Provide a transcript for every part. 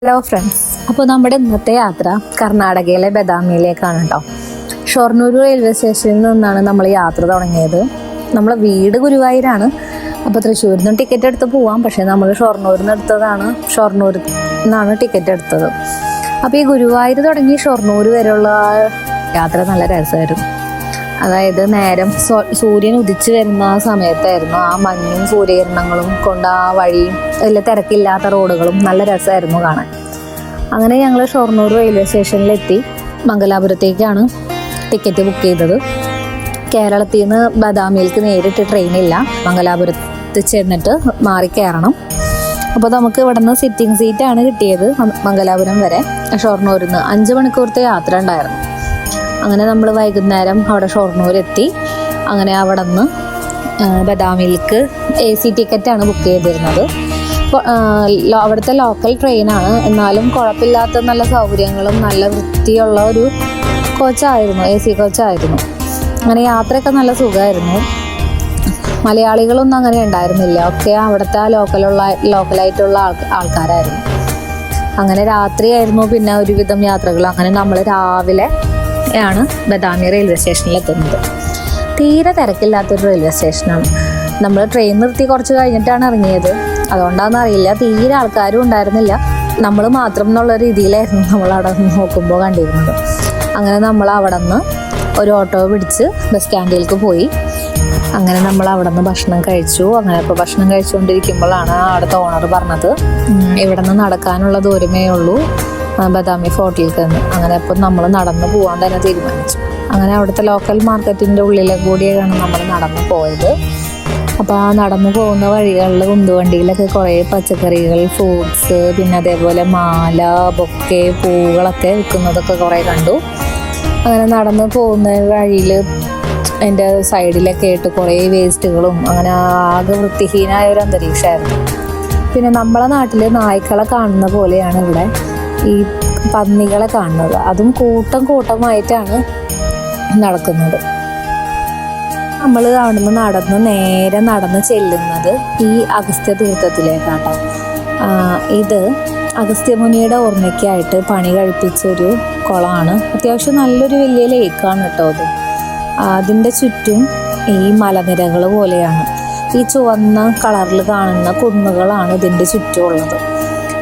Hello friends, അപ്പോൾ നമ്മുടെ ഇന്നത്തെ യാത്ര കർണാടകയിലെ ബദാമിയിലേക്കാണ് കേട്ടോ. ഷൊർണൂർ റെയിൽവേ സ്റ്റേഷനിൽ നിന്നാണ് നമ്മൾ യാത്ര തുടങ്ങിയത്. നമ്മളെ വീട് ഗുരുവായൂരാണ്. അപ്പോൾ തൃശ്ശൂരിൽ നിന്ന് ടിക്കറ്റ് എടുത്ത് പോവാം, പക്ഷേ നമ്മൾ ഷൊർണൂരിൽ നിന്ന് എടുത്തതാണ്. ഷൊർണൂരിൽ നിന്നാണ് ടിക്കറ്റ് എടുത്തത്. അപ്പോൾ ഈ ഗുരുവായൂർ തുടങ്ങി ഷൊർണൂർ വരെയുള്ള യാത്ര നല്ല രസമായിരുന്നു. അതായത് നേരം സൂര്യൻ ഉദിച്ചു വരുന്ന ആ സമയത്തായിരുന്നു. ആ മഞ്ഞും സൂര്യകിരണങ്ങളും കൊണ്ട് ആ വഴിയും വലിയ തിരക്കില്ലാത്ത റോഡുകളും നല്ല രസമായിരുന്നു കാണാൻ. അങ്ങനെ ഞങ്ങൾ ഷൊർണൂർ റെയിൽവേ സ്റ്റേഷനിലെത്തി. മംഗലാപുരത്തേക്കാണ് ടിക്കറ്റ് ബുക്ക് ചെയ്തത്. കേരളത്തിൽ നിന്ന് ബദാമിയിലേക്ക് നേരിട്ട് ട്രെയിനില്ല, മംഗലാപുരത്ത് ചെന്നിട്ട് മാറി കയറണം. അപ്പോൾ നമുക്ക് ഇവിടെ നിന്ന് സിറ്റിംഗ് സീറ്റാണ് കിട്ടിയത്. മംഗലാപുരം വരെ ഷൊർണൂരിൽ നിന്ന് 5 മണിക്കൂറത്തെ യാത്ര ഉണ്ടായിരുന്നു. അങ്ങനെ നമ്മൾ വൈകുന്നേരം അവിടെ ഷൊർണൂരെത്തി. അങ്ങനെ അവിടെ നിന്ന് ബദാമിയിലേക്ക് AC ടിക്കറ്റാണ് ബുക്ക് ചെയ്തിരുന്നത്. അവിടുത്തെ ലോക്കൽ ട്രെയിനാണ്, എന്നാലും കുഴപ്പമില്ലാത്ത നല്ല സൗകര്യങ്ങളും നല്ല വൃത്തിയുള്ള ഒരു കോച്ചായിരുന്നു, AC കോച്ചായിരുന്നു. അങ്ങനെ യാത്രയൊക്കെ നല്ല സുഖമായിരുന്നു. മലയാളികളൊന്നും അങ്ങനെ ഉണ്ടായിരുന്നില്ല, ഒക്കെ അവിടുത്തെ ലോക്കലായിട്ടുള്ള ആൾക്കാരായിരുന്നു. അങ്ങനെ രാത്രിയായിരുന്നു പിന്നെ ഒരുവിധം യാത്രകൾ. അങ്ങനെ നമ്മൾ രാവിലെ ആണ് ബദാമി റെയിൽവേ സ്റ്റേഷനിൽ എത്തുന്നത്. തീരെ തിരക്കില്ലാത്തൊരു റെയിൽവേ സ്റ്റേഷനാണ്. നമ്മൾ ട്രെയിൻ നിർത്തി കുറച്ച് കഴിഞ്ഞിട്ടാണ് ഇറങ്ങിയത്. അതുകൊണ്ടാണെന്ന് അറിയില്ല, തീരെ ആൾക്കാരും ഉണ്ടായിരുന്നില്ല. നമ്മൾ മാത്രം എന്നുള്ള രീതിയിലായിരുന്നു നമ്മൾ അവിടെ നോക്കുമ്പോൾ കണ്ടിരുന്നത്. അങ്ങനെ നമ്മൾ അവിടെ നിന്ന് ഒരു ഓട്ടോ പിടിച്ച് ബസ് സ്റ്റാൻഡിലേക്ക് പോയി. അങ്ങനെ നമ്മൾ അവിടെ നിന്ന് ഭക്ഷണം കഴിച്ചു. അങ്ങനെ ഇപ്പോൾ ഭക്ഷണം കഴിച്ചുകൊണ്ടിരിക്കുമ്പോഴാണ് അവിടുത്തെ ഓണർ പറഞ്ഞത്, ഇവിടെ നിന്ന് നടക്കാനുള്ള ദൂരമേ ഉള്ളൂ ബദാമി ഫോർട്ടിലേക്ക് നിന്ന്. അങ്ങനെ അപ്പം നമ്മൾ നടന്ന് പോകാൻ തന്നെ തീരുമാനിച്ചു. അങ്ങനെ അവിടുത്തെ ലോക്കൽ മാർക്കറ്റിൻ്റെ ഉള്ളിലെ കൂടിയാണ് നമ്മൾ നടന്നു പോയത്. അപ്പോൾ ആ നടന്നു പോകുന്ന വഴികളിൽ ഉന്തുവണ്ടിയിലൊക്കെ കുറേ പച്ചക്കറികൾ, ഫ്രൂട്ട്സ്, പിന്നെ അതേപോലെ മാല, ബൊക്കെ, പൂവുകളൊക്കെ വിൽക്കുന്നതൊക്കെ കുറേ കണ്ടു. അങ്ങനെ നടന്നു പോകുന്ന വഴിയിൽ അതിൻ്റെ സൈഡിലൊക്കെ ആയിട്ട് കുറേ വേസ്റ്റുകളും, അങ്ങനെ ആകെ വൃത്തിഹീനമായ ഒരു അന്തരീക്ഷമായിരുന്നു. പിന്നെ നമ്മളെ നാട്ടിൽ നായ്ക്കളെ കാണുന്ന പോലെയാണ് ഇവിടെ ഈ പന്നികളെ കാണുന്നത്. അതും കൂട്ടമായിട്ടാണ് നടക്കുന്നത്. നമ്മൾ അവിടുന്ന് നേരെ നടന്ന് ചെല്ലുന്നത് ഈ അഗസ്ത്യ തീർത്ഥത്തിലേക്കാട്ടോ. ഇത് അഗസ്ത്യമുനിയുടെ ഓർമ്മയ്ക്കായിട്ട് പണി കഴിപ്പിച്ചൊരു കുളമാണ്. അത്യാവശ്യം നല്ലൊരു വലിയ ലേക്കാണ് കേട്ടോ അത്. അതിൻ്റെ ചുറ്റും ഈ മലനിരകൾ പോലെയാണ്. ഈ ചുവന്ന കളറിൽ കാണുന്ന കുന്നുകളാണ് ഇതിൻ്റെ ചുറ്റുമുള്ളത്.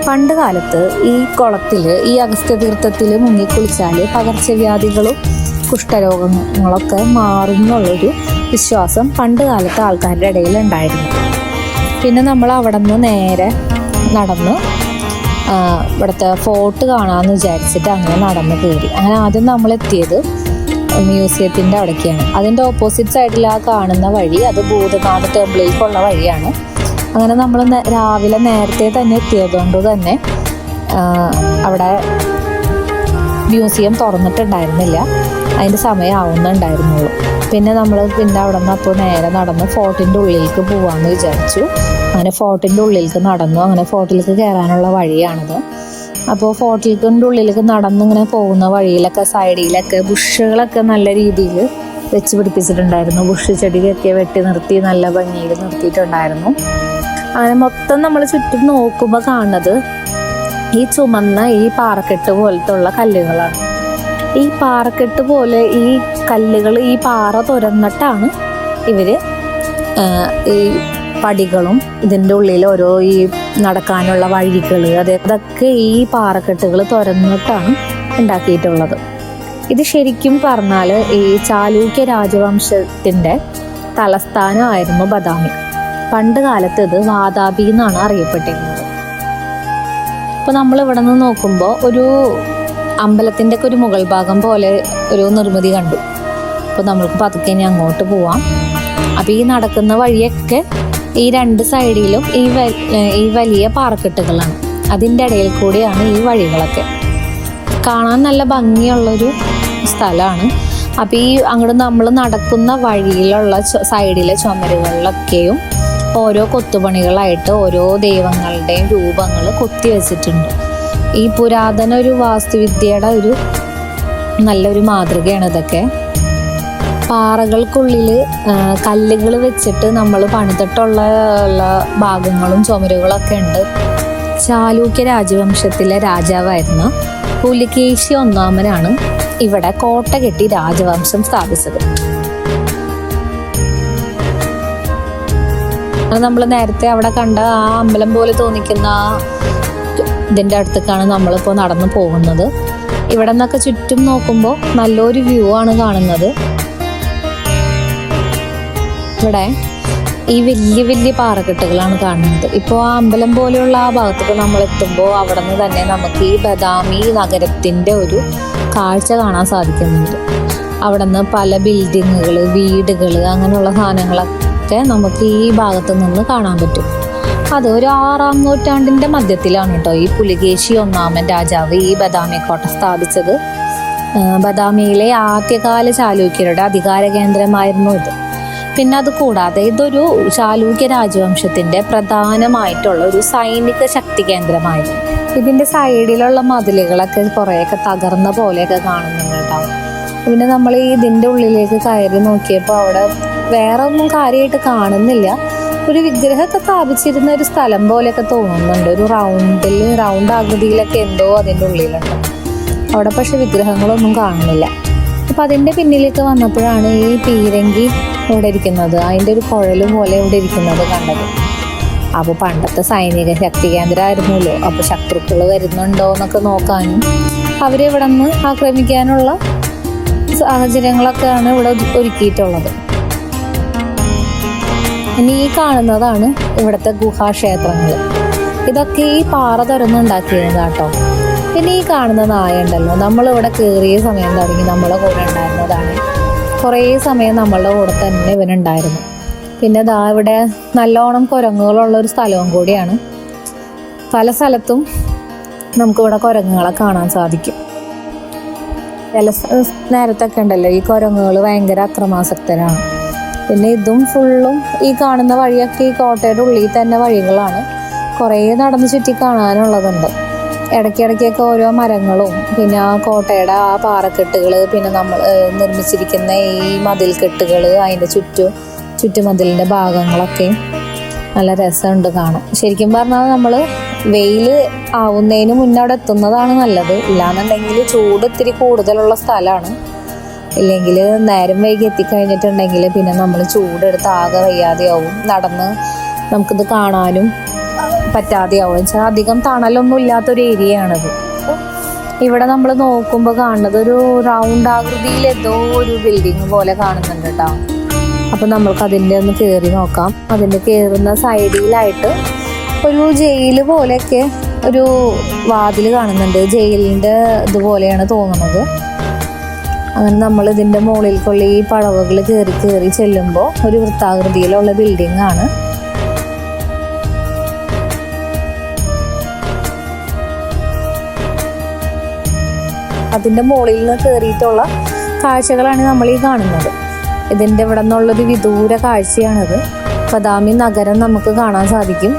പണ്ട് കാലത്ത് ഈ കുളത്തിൽ, ഈ അഗസ്ത്യ തീർത്ഥത്തിൽ മുങ്ങിക്കുളിച്ചാൽ പകർച്ചവ്യാധികളും കുഷ്ഠരോഗങ്ങളൊക്കെ മാറുന്നുള്ളൊരു വിശ്വാസം പണ്ട് കാലത്ത് ആൾക്കാരുടെ ഇടയിൽ ഉണ്ടായിരുന്നു. പിന്നെ നമ്മൾ അവിടെ നിന്ന് നേരെ നടന്ന് ഇവിടുത്തെ ഫോർട്ട് കാണാമെന്ന് വിചാരിച്ചിട്ട് അങ്ങനെ നടന്ന് കയറി. അങ്ങനെ ആദ്യം നമ്മൾ എത്തിയത് മ്യൂസിയത്തിൻ്റെ അവിടേക്കാണ്. അതിൻ്റെ ഓപ്പോസിറ്റ് സൈഡിൽ ആ കാണുന്ന വഴി അത് ഭൂതനാഥ ടെമ്പിളിലേക്കുള്ള വഴിയാണ്. അങ്ങനെ നമ്മൾ രാവിലെ നേരത്തെ തന്നെ എത്തിയതുകൊണ്ട് തന്നെ അവിടെ മ്യൂസിയം തുറന്നിട്ടുണ്ടായിരുന്നില്ല, അതിൻ്റെ സമയം ആവുന്നുണ്ടായിരുന്നുള്ളൂ. പിന്നെ അവിടെ നിന്ന് അപ്പോൾ നേരെ നടന്ന് ഫോർട്ടിൻ്റെ ഉള്ളിലേക്ക് പോകാമെന്ന് വിചാരിച്ചു. അങ്ങനെ ഫോർട്ടിൻ്റെ ഉള്ളിലേക്ക് നടന്നു. അങ്ങനെ ഫോർട്ടിലേക്ക് കയറാനുള്ള വഴിയാണിത്. അപ്പോൾ ഫോർട്ടിൻ്റെ ഉള്ളിലേക്ക് നടന്നിങ്ങനെ പോകുന്ന വഴിയിലൊക്കെ സൈഡിലൊക്കെ ബുഷുകളൊക്കെ നല്ല രീതിയിൽ വെച്ച് പിടിപ്പിച്ചിട്ടുണ്ടായിരുന്നു. ബുഷ് ചെടിയൊക്കെ വെട്ടി നിർത്തി നല്ല ഭംഗിയിൽ നിർത്തിയിട്ടുണ്ടായിരുന്നു. അങ്ങനെ മൊത്തം നമ്മൾ ചുറ്റും നോക്കുമ്പോൾ കാണുന്നത് ഈ ചുമന്ന ഈ പാറക്കെട്ട് പോലത്തുള്ള കല്ലുകളാണ്. ഈ പാറക്കെട്ട് പോലെ ഈ കല്ലുകൾ, ഈ പാറ തുരന്നിട്ടാണ് ഇവർ ഈ പടികളും ഇതിൻ്റെ ഉള്ളിൽ ഓരോ ഈ നടക്കാനുള്ള വഴികൾ അതൊക്കെ ഈ പാറക്കെട്ടുകൾ തുരന്നിട്ടാണ് ഉണ്ടാക്കിയിട്ടുള്ളത്. ഇത് ശരിക്കും പറഞ്ഞാൽ ഈ ചാലൂക്യ രാജവംശത്തിൻ്റെ തലസ്ഥാനമായിരുന്നു ബദാമി. പണ്ട് കാലത്ത് ഇത് വാതാപി എന്നാണ് അറിയപ്പെട്ടിരുന്നത്. അപ്പോൾ നമ്മൾ ഇവിടെ നിന്ന് നോക്കുമ്പോൾ ഒരു അമ്പലത്തിൻ്റെ ഒക്കെ ഒരു മുകൾ ഭാഗം പോലെ ഒരു നിർമ്മിതി കണ്ടു. അപ്പോൾ നമ്മൾക്ക് പതുക്കെ ഇനി അങ്ങോട്ട് പോവാം. അപ്പോൾ ഈ നടക്കുന്ന വഴിയൊക്കെ ഈ 2 സൈഡിലും ഈ വലിയ പാറക്കെട്ടുകളാണ്. അതിൻ്റെ ഇടയിൽ കൂടിയാണ് ഈ വഴികളൊക്കെ. കാണാൻ നല്ല ഭംഗിയുള്ളൊരു സ്ഥലമാണ്. അപ്പോൾ ഈ അങ്ങോട്ട് നമ്മൾ നടക്കുന്ന വഴിയിലുള്ള സൈഡിലെ ചുമരുകളിലൊക്കെയും ഓരോ കൊത്തുപണികളായിട്ട് ഓരോ ദൈവങ്ങളുടെയും രൂപങ്ങൾ കൊത്തി വെച്ചിട്ടുണ്ട്. ഈ പുരാതന ഒരു വാസ്തുവിദ്യയുടെ ഒരു നല്ലൊരു മാതൃകയാണ് ഇതൊക്കെ. പാറകൾക്കുള്ളിൽ കല്ലുകൾ വെച്ചിട്ട് നമ്മൾ പണിതിട്ടുള്ള ഭാഗങ്ങളും ചുമരുകളൊക്കെ ഉണ്ട്. ചാലൂക്യ രാജവംശത്തിലെ രാജാവായിരുന്ന പുലികേശി ഒന്നാമനാണ് ഇവിടെ കോട്ട കെട്ടി രാജവംശം സ്ഥാപിച്ചത്. നമ്മൾ നേരത്തെ അവിടെ കണ്ട ആ അമ്പലം പോലെ തോന്നിക്കുന്ന ഇതിൻ്റെ അടുത്തേക്കാണ് നമ്മളിപ്പോൾ നടന്നു പോകുന്നത്. ഇവിടെ നിന്നൊക്കെ ചുറ്റും നോക്കുമ്പോൾ നല്ലൊരു വ്യൂ ആണ് കാണുന്നത്. ഇവിടെ ഈ വലിയ വലിയ പാറക്കെട്ടുകളാണ് കാണുന്നത്. ഇപ്പോൾ ആ അമ്പലം പോലെയുള്ള ആ ഭാഗത്തേക്ക് നമ്മൾ എത്തുമ്പോൾ അവിടെ നിന്ന് തന്നെ നമുക്ക് ഈ ബദാമി നഗരത്തിൻ്റെ ഒരു കാഴ്ച കാണാൻ സാധിക്കുന്നുണ്ട്. അവിടെ നിന്ന് പല ബിൽഡിങ്ങുകൾ, വീടുകൾ, അങ്ങനെയുള്ള സാധനങ്ങളൊക്കെ നമുക്ക് ഈ ഭാഗത്ത് നിന്ന് കാണാൻ പറ്റും. അത് ഒരു 6-ാം നൂറ്റാണ്ടിൻ്റെ മധ്യത്തിലാണ് കേട്ടോ ഈ പുലികേശി ഒന്നാമൻ രാജാവ് ഈ ബദാമി കോട്ട സ്ഥാപിച്ചത്. ബദാമിയിലെ ആദ്യകാല ചാലൂക്യരുടെ അധികാര കേന്ദ്രമായിരുന്നു ഇത്. പിന്നെ അത് കൂടാതെ ഇതൊരു ചാലൂക്യ രാജവംശത്തിൻ്റെ പ്രധാനമായിട്ടുള്ള ഒരു സൈനിക ശക്തി കേന്ദ്രമായിരുന്നു. ഇതിൻ്റെ സൈഡിലുള്ള മതിലുകളൊക്കെ കുറേയൊക്കെ തകർന്ന പോലെയൊക്കെ കാണുന്നുണ്ട് കേട്ടോ. പിന്നെ നമ്മൾ ഇതിൻ്റെ ഉള്ളിലേക്ക് കയറി നോക്കിയപ്പോൾ അവിടെ വേറെ ഒന്നും കാര്യമായിട്ട് കാണുന്നില്ല. ഒരു വിഗ്രഹമൊക്കെ സ്ഥാപിച്ചിരുന്ന ഒരു സ്ഥലം പോലെയൊക്കെ തോന്നുന്നുണ്ട്. ഒരു റൗണ്ട് ആകൃതിയിലൊക്കെ എന്തോ അതിൻ്റെ ഉള്ളിലുണ്ട്. അവിടെ പക്ഷെ വിഗ്രഹങ്ങളൊന്നും കാണുന്നില്ല. അപ്പം അതിൻ്റെ പിന്നിലേക്ക് വന്നപ്പോഴാണ് ഈ പീരങ്കി ഇവിടെ ഇരിക്കുന്നത്, അതിൻ്റെ ഒരു കുഴൽ പോലെ ഇവിടെ ഇരിക്കുന്നത് കണ്ടത്. അപ്പോൾ പണ്ടത്തെ സൈനിക ശക്തി കേന്ദ്രമായിരുന്നല്ലോ. അപ്പോൾ ശത്രുക്കൾ വരുന്നുണ്ടോ എന്നൊക്കെ നോക്കാനും അവരിവിടെ നിന്ന് ആക്രമിക്കാനുള്ള സാഹചര്യങ്ങളൊക്കെയാണ് ഇവിടെ ഒരുക്കിയിട്ടുള്ളത്. ഇനി ഈ കാണുന്നതാണ് ഇവിടുത്തെ ഗുഹാക്ഷേത്രങ്ങൾ. ഇതൊക്കെ ഈ പാറ തുറന്നുണ്ടാക്കിയത് കേട്ടോ. പിന്നെ ഈ കാണുന്ന നായ ഉണ്ടല്ലോ, നമ്മളിവിടെ കയറിയ സമയം തുടങ്ങി നമ്മളെ കൂടെ ഉണ്ടായിരുന്നതാണ്. കുറേ സമയം നമ്മളുടെ കൂടെ തന്നെ ഇവനുണ്ടായിരുന്നു. പിന്നെ ദാ ഇവിടെ നല്ലോണം കുരങ്ങുകളുള്ള ഒരു സ്ഥലവും കൂടിയാണ്. പല സ്ഥലത്തും നമുക്കിവിടെ കുരങ്ങുകളെ കാണാൻ സാധിക്കും. ചില നേരത്തൊക്കെ ഉണ്ടല്ലോ ഈ കുരങ്ങുകൾ ഭയങ്കര അക്രമാസക്തരാണ്. പിന്നെ ഇതും ഫുള്ളും ഈ കാണുന്ന വഴിയൊക്കെ ഈ കോട്ടയുടെ ഉള്ളിൽ തന്നെ വഴികളാണ്. കുറേ നടന്ന് ചുറ്റി കാണാനുള്ളതുണ്ട്. ഇടയ്ക്കിടയ്ക്കൊക്കെ ഓരോ മരങ്ങളും പിന്നെ ആ കോട്ടയുടെ ആ പാറക്കെട്ടുകൾ, പിന്നെ നമ്മൾ നിർമ്മിച്ചിരിക്കുന്ന ഈ മതിൽക്കെട്ടുകൾ, അതിൻ്റെ ചുറ്റുമതിലിൻ്റെ ഭാഗങ്ങളൊക്കെ നല്ല രസമുണ്ട് കാണാൻ. ശരിക്കും പറഞ്ഞാൽ നമ്മൾ വെയിൽ ആവുന്നതിന് മുന്നേ അവിടെ എത്തുന്നതാണ് നല്ലത്. ഇല്ലാന്നുണ്ടെങ്കിൽ ചൂട് ഇത്തിരി കൂടുതലുള്ള സ്ഥലമാണ്. ഇല്ലെങ്കിൽ നേരം വൈകി എത്തിക്കഴിഞ്ഞിട്ടുണ്ടെങ്കിൽ പിന്നെ നമ്മൾ ചൂടെടുത്ത് ആകെ വയ്യാതെയാവും. നടന്ന് നമുക്കിത് കാണാനും പറ്റാതെയാവും. വെച്ചാൽ അധികം തണലൊന്നും ഇല്ലാത്തൊരു ഏരിയയാണത്. ഇവിടെ നമ്മൾ നോക്കുമ്പോൾ കാണുന്നത് ഒരു റൗണ്ട് ആകൃതിയിൽ ഏതോ ഒരു ബിൽഡിങ് പോലെ കാണുന്നുണ്ട് കേട്ടോ. അപ്പം നമ്മൾക്ക് അതിൻ്റെ ഒന്ന് കയറി നോക്കാം. അതിൻ്റെ കയറുന്ന സൈഡിലായിട്ട് ഒരു ജയിൽ പോലെയൊക്കെ ഒരു വാതിൽ കാണുന്നുണ്ട്. ജയിലിൻ്റെ ഇതുപോലെയാണ് തോന്നുന്നത്. അങ്ങനെ നമ്മൾ ഇതിൻ്റെ മുകളിലേക്കുള്ള ഈ പടവുകൾ കയറി ചെല്ലുമ്പോൾ ഒരു വൃത്താകൃതിയിലുള്ള ബിൽഡിംഗ് ആണ്. അതിൻ്റെ മുകളിൽ നിന്ന് കയറിയിട്ടുള്ള കാഴ്ചകളാണ് നമ്മൾ ഈ കാണുന്നത്. ഇതിൻ്റെ ഇവിടെ നിന്നുള്ളൊരു വിദൂര കാഴ്ചയാണിത്. ബദാമി നഗരം നമുക്ക് കാണാൻ സാധിക്കും.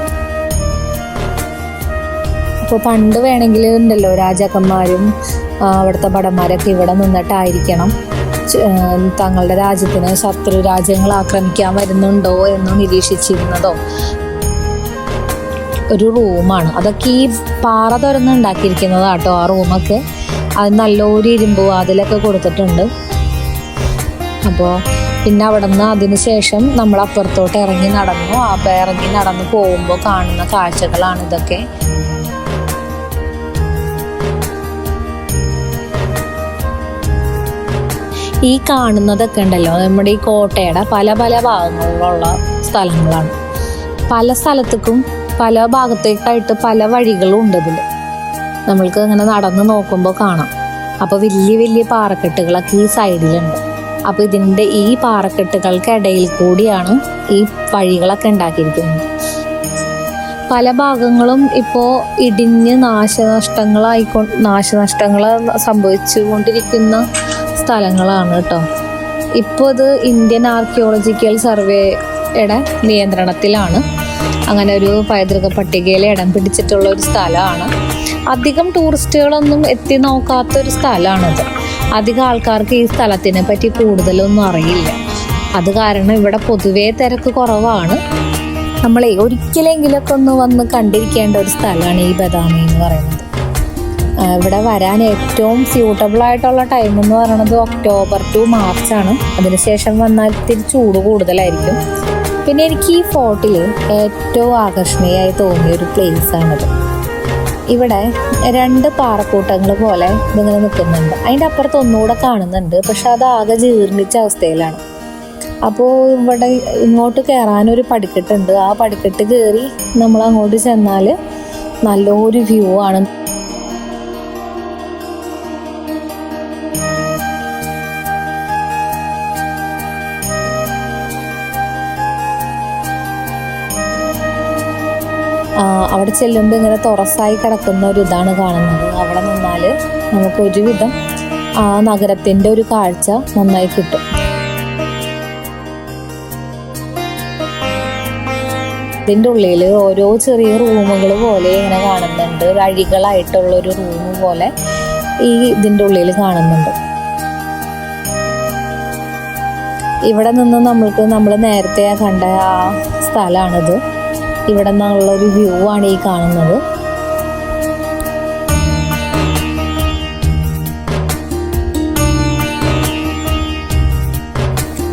അപ്പോൾ പണ്ട് വേണമെങ്കിൽ ഉണ്ടല്ലോ രാജാക്കന്മാരും അവിടുത്തെ ഭടന്മാരൊക്കെ ഇവിടെ നിന്നിട്ടായിരിക്കണം തങ്ങളുടെ രാജ്യത്തിന് ശത്രു രാജ്യങ്ങൾ ആക്രമിക്കാൻ വരുന്നുണ്ടോ എന്ന് നിരീക്ഷിച്ചിരുന്നതോ. ഒരു റൂമാണ്. അതൊക്കെ ഈ പാറ തുറന്നുണ്ടാക്കിയിരിക്കുന്നതാട്ടോ ആ റൂമൊക്കെ. അത് നല്ലൊരു ഇരുമ്പ് വാതിലൊക്കെ കൊടുത്തിട്ടുണ്ട്. അപ്പോൾ പിന്നെ അവിടെ നിന്ന് അതിന് ശേഷം നമ്മൾ അപ്പുറത്തോട്ട് ഇറങ്ങി നടന്നു പോകുമ്പോൾ കാണുന്ന കാഴ്ചകളാണ് ഇതൊക്കെ. ഈ കാണുന്നതൊക്കെ ഉണ്ടല്ലോ നമ്മുടെ ഈ കോട്ടയുടെ പല പല ഭാഗങ്ങളിലുള്ള സ്ഥലങ്ങളാണ്. പല സ്ഥലത്തേക്കും പല ഭാഗത്തേക്കായിട്ട് പല വഴികളും ഉണ്ട് ഇതിൽ. നമ്മൾക്ക് ഇങ്ങനെ നടന്ന് നോക്കുമ്പോൾ കാണാം. അപ്പോൾ വലിയ വലിയ പാറക്കെട്ടുകളൊക്കെ ഈ സൈഡിലുണ്ട്. അപ്പോൾ ഇതിൻ്റെ ഈ പാറക്കെട്ടുകൾക്കിടയിൽ കൂടിയാണ് ഈ വഴികളൊക്കെ ഉണ്ടാക്കിയിരിക്കുന്നത്. പല ഭാഗങ്ങളും ഇപ്പോൾ ഇടിഞ്ഞ് നാശനഷ്ടങ്ങൾ സംഭവിച്ചു കൊണ്ടിരിക്കുന്ന സ്ഥലങ്ങളാണ് കേട്ടോ. ഇപ്പോൾ ഇത് ഇന്ത്യൻ ആർക്കിയോളജിക്കൽ സർവേയുടെ നിയന്ത്രണത്തിലാണ്. അങ്ങനെ ഒരു പൈതൃക പട്ടികയിൽ ഇടം പിടിച്ചിട്ടുള്ള ഒരു സ്ഥലമാണ്. അധികം ടൂറിസ്റ്റുകളൊന്നും എത്തി നോക്കാത്തൊരു സ്ഥലമാണിത്. അധികം ആൾക്കാർക്ക് ഈ സ്ഥലത്തിനെ പറ്റി കൂടുതലൊന്നും അറിയില്ല. അത് കാരണം ഇവിടെ പൊതുവേ തിരക്ക് കുറവാണ്. നമ്മളെ ഒരിക്കലെങ്കിലൊക്കെ ഒന്ന് വന്ന് കണ്ടിരിക്കേണ്ട ഒരു സ്ഥലമാണ് ഈ ബദാമി എന്ന് പറയുന്നത്. ഇവിടെ വരാൻ ഏറ്റവും സ്യൂട്ടബിൾ ആയിട്ടുള്ള ടൈം എന്ന് പറയുന്നത് ഒക്ടോബർ ടു മാർച്ചാണ്. അതിനുശേഷം വന്നാൽ ഇത്തിരി ചൂട് കൂടുതലായിരിക്കും. പിന്നെ എനിക്ക് ഈ ഫോർട്ടിൽ ഏറ്റവും ആകർഷണീയമായി തോന്നിയ ഒരു പ്ലേസാണിത്. ഇവിടെ 2 പാറക്കൂട്ടങ്ങൾ പോലെ ഇതിങ്ങനെ നിൽക്കുന്നുണ്ട്. അതിൻ്റെ അപ്പുറത്ത് ഒന്നുകൂടെ കാണുന്നുണ്ട്, പക്ഷെ അത് ആകെ ജീർണിച്ച അവസ്ഥയിലാണ്. അപ്പോൾ ഇവിടെ ഇങ്ങോട്ട് കയറാനൊരു പടിക്കെട്ടുണ്ട്. ആ പടിക്കെട്ട് കയറി നമ്മൾ അങ്ങോട്ട് ചെന്നാൽ നല്ലൊരു വ്യൂ ആണ്. അവിടെ ചെല്ലുമ്പോൾ ഇങ്ങനെ തുറസായി കിടക്കുന്ന ഒരു ഇതാണ് കാണുന്നത്. അവിടെ നിന്നാൽ നമുക്ക് ഒരുവിധം ആ നഗരത്തിൻ്റെ ഒരു കാഴ്ച നന്നായി കിട്ടും. ഇതിൻ്റെ ഉള്ളിൽ ഓരോ ചെറിയ റൂമുകൾ പോലെ ഇങ്ങനെ കാണുന്നുണ്ട്. ഒരു അഴികളായിട്ടുള്ളൊരു റൂം പോലെ ഈ ഇതിൻ്റെ ഉള്ളിൽ കാണുന്നുണ്ട്. ഇവിടെ നിന്ന് നമ്മൾ നേരത്തെ കണ്ട ആ സ്ഥലമാണിത്. ഇവിടെ നിന്നുള്ളൊരു വ്യൂ ആണ് ഈ കാണുന്നത്.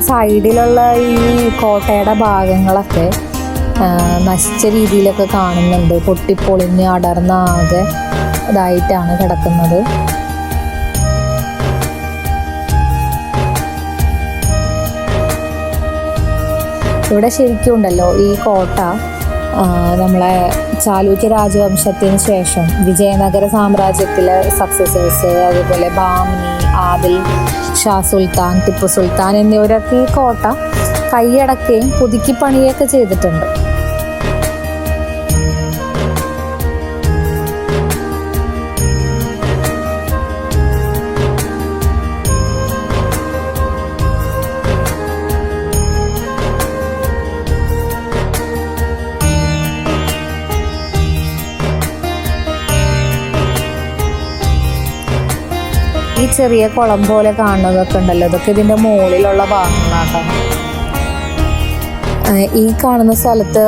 സൈഡിലുള്ള ഈ കോട്ടയുടെ ഭാഗങ്ങളൊക്കെ നശിച്ച രീതിയിലൊക്കെ കാണുന്നുണ്ട്. പൊട്ടിപ്പൊളിഞ്ഞ് അടർന്ന ആകെ ഇതായിട്ടാണ് കിടക്കുന്നത്. ഇവിടെ ശരിക്കും ഉണ്ടല്ലോ ഈ കോട്ട നമ്മളെ ചാലൂക്യ രാജവംശത്തിന് ശേഷം വിജയനഗര സാമ്രാജ്യത്തിലെ സക്സസേഴ്സ്, അതുപോലെ ബാമിനി, ആദിൽ ഷാ സുൽത്താൻ, ടിപ്പു സുൽത്താൻ എന്നിവരൊക്കെ ഈ കോട്ട കൈയടക്കുകയും പുതുക്കി പണിയൊക്കെ ചെയ്തിട്ടുണ്ട്. ഈ ചെറിയ കുളം പോലെ കാണുന്നതൊക്കെ ഉണ്ടല്ലോ, ഇതൊക്കെ ഇതിൻ്റെ മുകളിലുള്ള ഭാഗങ്ങളാട്ടോ. ഈ കാണുന്ന സ്ഥലത്ത്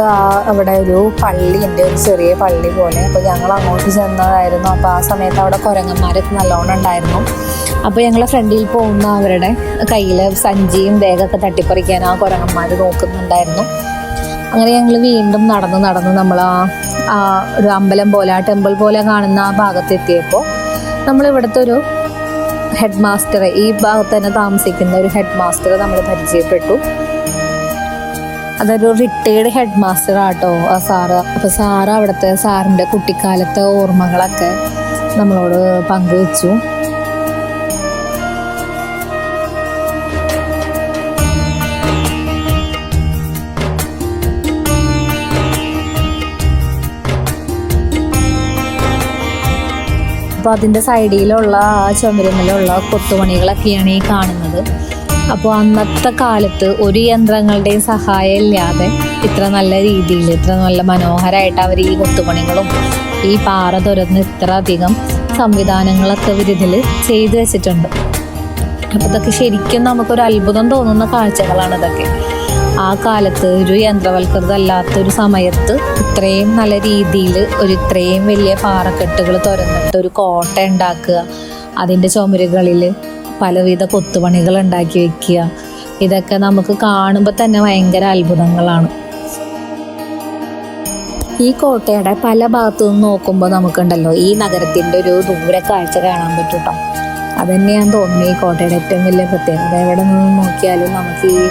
അവിടെ ഒരു പള്ളിയുണ്ട്, ഒരു ചെറിയ പള്ളി പോലെ. അപ്പോൾ ഞങ്ങൾ അങ്ങോട്ട് ചെന്നതായിരുന്നു. അപ്പോൾ ആ സമയത്ത് അവിടെ കുരങ്ങന്മാരൊക്കെ നല്ലോണം ഉണ്ടായിരുന്നു. അപ്പോൾ ഞങ്ങളെ ഫ്രണ്ടിൽ പോകുന്ന അവരുടെ കയ്യിൽ സഞ്ചിയും ബാഗൊക്കെ തട്ടിപ്പറിക്കാൻ ആ കുരങ്ങന്മാർ നോക്കുന്നുണ്ടായിരുന്നു. അങ്ങനെ ഞങ്ങൾ വീണ്ടും നടന്ന് നമ്മൾ ആ ഒരു അമ്പലം പോലെ, ആ ടെമ്പിൾ പോലെ കാണുന്ന ആ ഭാഗത്തെത്തിയപ്പോൾ നമ്മളിവിടുത്തെ ഒരു ഹെഡ് മാസ്റ്ററെ, ഈ ഭാഗത്ത് തന്നെ താമസിക്കുന്ന ഒരു ഹെഡ് മാസ്റ്ററെ നമ്മൾ പരിചയപ്പെട്ടു. അതൊരു റിട്ടയേർഡ് ഹെഡ് മാസ്റ്റർ ആട്ടോ ആ സാറ്. അപ്പോൾ സാറ് അവിടുത്തെ സാറിൻ്റെ കുട്ടിക്കാലത്തെ ഓർമ്മകളൊക്കെ നമ്മളോട് പങ്കുവച്ചു. അപ്പോൾ അതിൻ്റെ സൈഡിലുള്ള ആ ചുമരുമലുള്ള കൊത്തുപണികളൊക്കെയാണ് ഈ കാണുന്നത്. അപ്പോൾ അന്നത്തെ കാലത്ത് ഒരു യന്ത്രങ്ങളുടെയും സഹായം ഇല്ലാതെ ഇത്ര നല്ല രീതിയിൽ, ഇത്ര നല്ല മനോഹരമായിട്ട് അവർ ഈ കൊത്തുപണികളും ഈ പാറ തുരന്ന് ഇത്ര അധികം സംവിധാനങ്ങളൊക്കെ ഇവരിതിൽ ചെയ്തു വെച്ചിട്ടുണ്ട്. അപ്പോൾ ഇതൊക്കെ ശരിക്കും നമുക്കൊരു അത്ഭുതം തോന്നുന്ന കാഴ്ചകളാണ് ഇതൊക്കെ. ആ കാലത്ത് ഒരു യന്ത്രവൽകൃതമല്ലാത്തൊരു സമയത്ത് ഇത്രയും നല്ല രീതിയിൽ ഇത്രയും വലിയ പാറക്കെട്ടുകൾ തുരന്നിട്ട് ഒരു കോട്ട ഉണ്ടാക്കുക, അതിൻ്റെ ചുമരുകളിൽ പലവിധ കൊത്തുപണികൾ ഉണ്ടാക്കി വെക്കുക, ഇതൊക്കെ നമുക്ക് കാണുമ്പോൾ തന്നെ ഭയങ്കര അത്ഭുതങ്ങളാണ്. ഈ കോട്ടയുടെ പല ഭാഗത്തു നിന്ന് നോക്കുമ്പോൾ നമുക്കുണ്ടല്ലോ ഈ നഗരത്തിൻ്റെ ഒരു ദൂരെ കാഴ്ച കാണാൻ പറ്റും കേട്ടോ. അതുതന്നെയാണ് തോന്നുന്നു ഈ കോട്ടയുടെ ഏറ്റവും വലിയ പ്രത്യേകത. എവിടെ നിന്ന് നോക്കിയാലും നമുക്ക് ഈ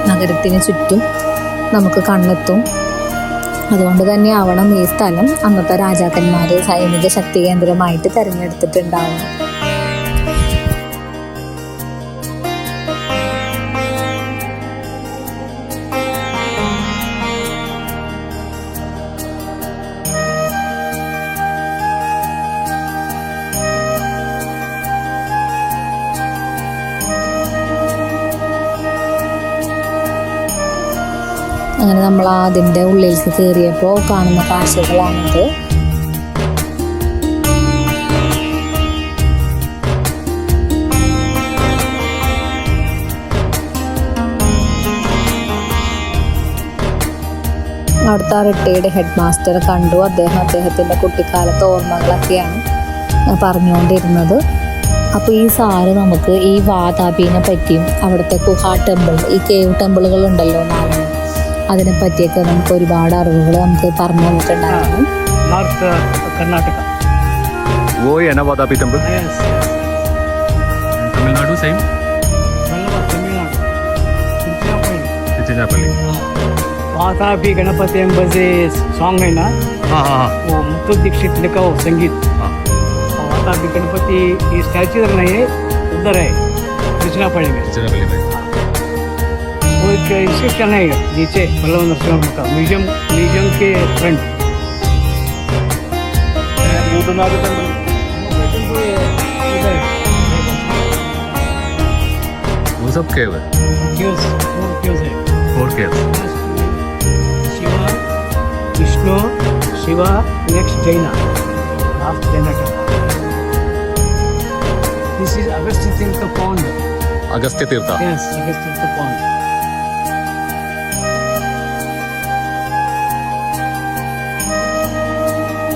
നഗരത്തിന് ചുറ്റും നമുക്ക് കണ്ണെത്തും. അതുകൊണ്ട് തന്നെ ആവണം ഈ സ്ഥലം അന്നത്തെ രാജാക്കന്മാർ സൈനിക ശക്തി കേന്ദ്രമായിട്ട് തിരഞ്ഞെടുത്തിട്ടുണ്ടാവുന്നു. അങ്ങനെ നമ്മൾ അതിൻ്റെ ഉള്ളിലേക്ക് കയറിയപ്പോൾ കാണുന്ന കാഴ്ചകളാണിത്. അവിടുത്തെ റിട്ടയർഡ് ഹെഡ് മാസ്റ്റർ കണ്ടു. അദ്ദേഹത്തിൻ്റെ കുട്ടിക്കാലത്തെ ഓർമ്മകളൊക്കെയാണ് പറഞ്ഞുകൊണ്ടിരുന്നത്. അപ്പോൾ ഈ സാറ് നമുക്ക് ഈ വാതാപിനെ പറ്റിയും അവിടുത്തെ ഗുഹാ ടെമ്പിൾ, ഈ കേവ് ടെമ്പിളുകളുണ്ടല്ലോ 4, അതിനെ പറ്റിയൊക്കെ നമുക്ക് ഒരുപാട് അറിവുകൾ നമുക്ക് പറഞ്ഞു തന്നിട്ടുണ്ടായിരുന്നു. നോർത്ത് കർണാടക वो है ना वातापी टेम्पल, तमिलनाडु सेम, तिरुचिरापल्ली. वातापी गणपति ಎಂಬುದೇ ಸಾಂಗ್ है ना, वो मुत्तु दीक्षित लिखा वो संगीत. वातापी गणपति ये स्टैचू इधर नहीं है, उधर है तिरुचिरापल्ली में. वो एक इंस्क्रिप्शन है नीचे पल्लव नरसिम्हा का म्यूजियम के फ्रंट. वो सब केव है, फोर केव. शिवा, विष्णु, शिवा, नेक्स्ट जैना, लास्ट जैना टेम्पल. दिस इज अगस्त्य तीर्थ पॉन्ड. अगस्त्य तीर्थ. यस, अगस्त्य तीर्थ पॉन्ड.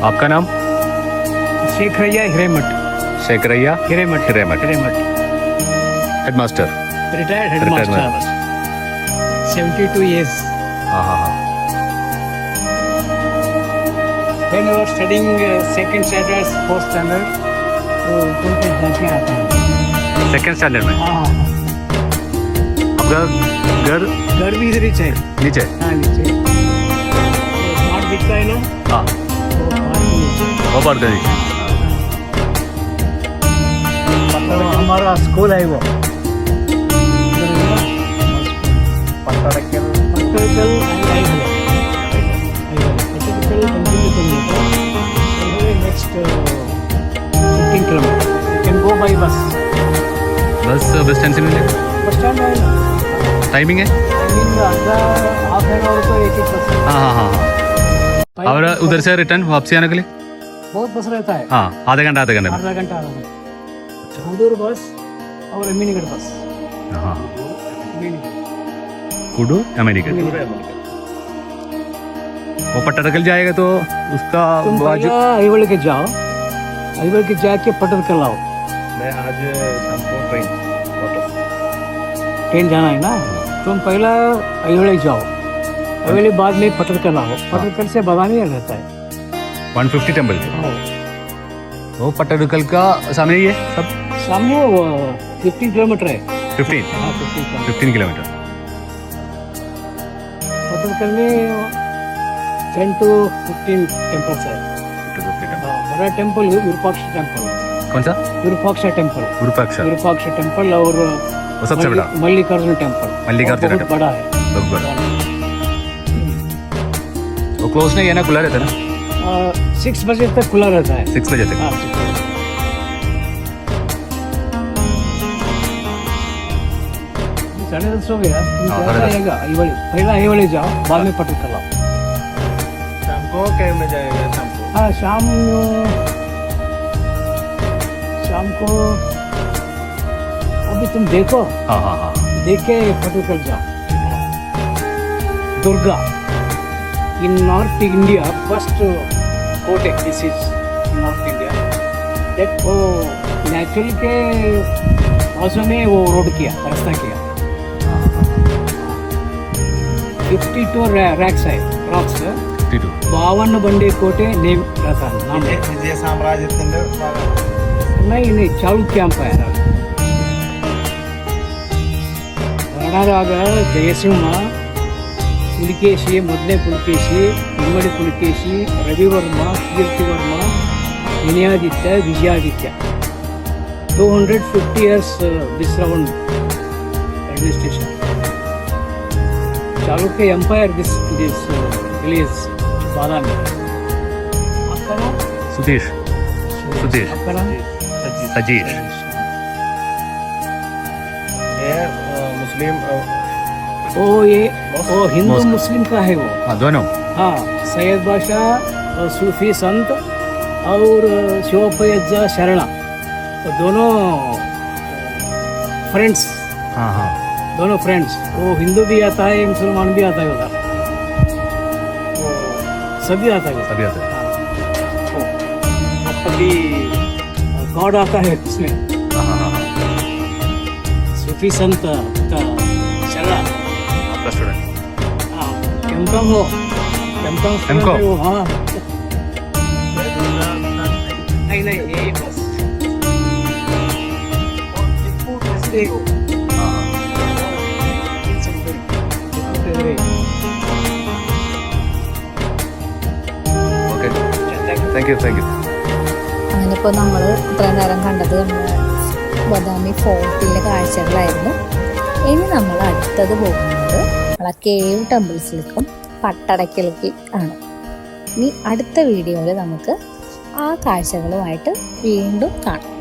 आपका नाम? Shekharayya Hiremath. Shekharayya Hiremath. Headmaster, retired headmaster. 72 years. When you are studying second standard, fourth standard, तो उनके झांकी आते हैं. सेकेंड स्टैंडर्ड में. आपका घर घर भी इधर ही है. नीचे? हाँ, नीचे. पार्क दिखता है ना? हाँ, वो पार्क है. हमारा स्कूल है वो. पट्टड़कल next 15 kilometers. You can go by bus. Bus stand से मिले. बस स्टैंड है ना. टाइमिंग है? टाइमिंग हाफ एन आवर को एक बस. हाँ. और उधर से रिटर्न वापसी आने के लिए बहुत बस रहता है. हाँ, आधा घंटा आधा घंटा. कुडूर बस और अमीनीगढ़ बस. हाँ, कुडूर अमेरिका. वो पट्टड़कल जाएगा तो उसका बाजू अईवल के जाओ. अईवल के जाके पट्टड़कल आओ. मैं आज शाम को ट्रेन जाना है ना, तुम पहला अईवल जाओ. अईवल बाद में पट्टड़कल आओ. पट्टड़कल से बादामी रहता है 150 टेम्पल. वो पट्टड़कल का सामने ही है सब. सामने वो 15 किलोमीटर है. 15 किलोमीटर. पट्टड़कल में 10 to 15 टेम्पल्स है. बड़ा टेम्पल विरूपाक्ष टेम्पल. कौन सा? विरूपाक्ष टेम्पल. विरूपाक्ष टेम्पल और वो सबसे बड़ा मल्लिकार्जुन टेम्पल. मल्लिकार्जुन बहुत बड़ा है. बहुत बड़ा. वो क्लोज नहीं है ना, खुला रहता है ना? 6 बजे तक खुला रहता है. 6 बजे तक. हाँ, साढ़े 10 हो गया. आएगा पहला अईवल जाओ, बाद में पट्टड़कल आओ. शाम को क्या में जाएगा? हाँ, शाम को अभी तुम देखो. हाँ. देख के पट्टड़कल जाओ. दुर्गा इन नॉर्थ इंडिया फर्स्ट कोटे. This is north India. That वो नेचुरल के बाजू में वो रोड किया, रास्ता किया. 52 रैक्स है. रॉक्स 52 बंडे कोटे नेम रहता है. नाम विजय साम्राज्य नहीं चालुक्य एंपायर. ಕನ್ನಡಾಗ ಜಯಸಿಂಹ, ಪುಲಿಕೇಶಿ, ಮೊದಲನೇ ಪುಲಿಕೇಶಿ, ಇಮ್ಮಡಿ Pulakeshi, Ravivarma, Kirtivarma, Vinayaditya, Vijayaditya. 250 years this round administration. Chalukya empire this village Badami. आपका नाम? सुदेश. आपका नाम? सजीश. मुस्लिम ये हिंदू मुस्लिम का है वो. हाँ, दोनों. हाँ, सैयद बादशाह, सूफी संत और शिवोपयज्जा शरणा, तो दोनों फ्रेंड्स. हाँ. दोनों फ्रेंड्स. वो हिंदू भी आता है, मुसलमान भी आता है उधर. सभी आता है। सभी आते हैं कभी गॉड आता है इसमें, हाँ हाँ हाँ सूफी संत का चला। आपका स्टूडेंट हाँ, एमकॉम हो, एमकॉम M.Com? हो। हाँ, नहीं नहीं, ये बस हाँ हाँ ഓക്കെ താങ്ക് യു അങ്ങനെ ഇപ്പോൾ നമ്മൾ ഇത്രയും നേരം കണ്ടത് നമ്മുടെ ബദാമി ഫോർട്ടിലെ കാഴ്ചകളായിരുന്നു. ഇനി നമ്മൾ അടുത്തത് പോകുന്നത് നമ്മളെ കേവ് ടെമ്പിൾസിലേക്കും പട്ടടയ്ക്കലേക്ക് ആണ്. ഇനി അടുത്ത വീഡിയോയിൽ നമുക്ക് ആ കാഴ്ചകളുമായിട്ട് വീണ്ടും കാണാം.